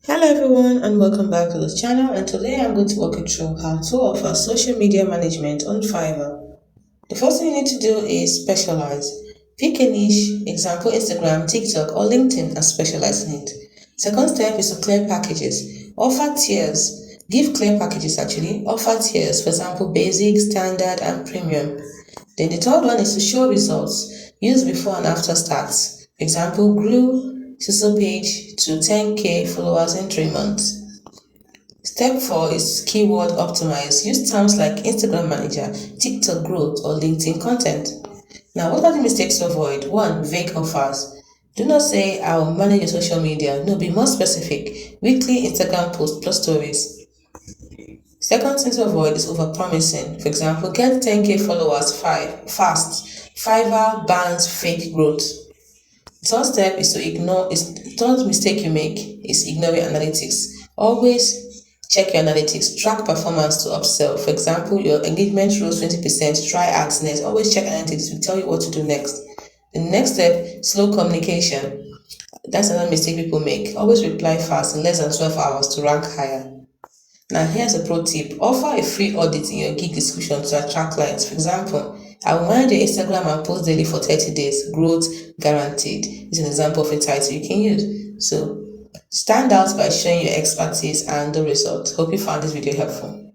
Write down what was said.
Hello everyone and welcome back to this channel, and today I'm going to walk you through how to offer social media management on Fiverr. The first thing you need to do is specialize. Pick a niche, example Instagram, TikTok or LinkedIn, and specialize in it. Second step is to clear packages. Offer tiers. Give clear packages actually. Offer tiers, for example basic, standard and premium. Then the third one is to show results. Use before and after stats. Example, grew social page to 10k followers in 3 months. Step 4 is keyword optimize. Use terms like Instagram manager, TikTok growth, or LinkedIn content. Now, what are the mistakes to avoid? 1. Vague offers. Do not say, I will manage your social media. No, be more specific. Weekly Instagram post plus stories. Second thing to avoid is overpromising. For example, get 10k followers fast. Fiverr bans fake growth. Third step is to ignore is third mistake you make is ignoring analytics. Always check your analytics, track performance to upsell. For example, your engagement rose 20%, try ads next. Always check analytics to tell you what to do next. The next step, slow communication. That's another mistake people make. Always reply fast in less than 12 hours to rank higher. Now here's a pro tip. Offer a free audit in your gig description to attract clients. For example, I will manage your Instagram and post daily for 30 days. Growth guaranteed. This is an example of a title you can use. So stand out by showing your expertise and the results. Hope you found this video helpful.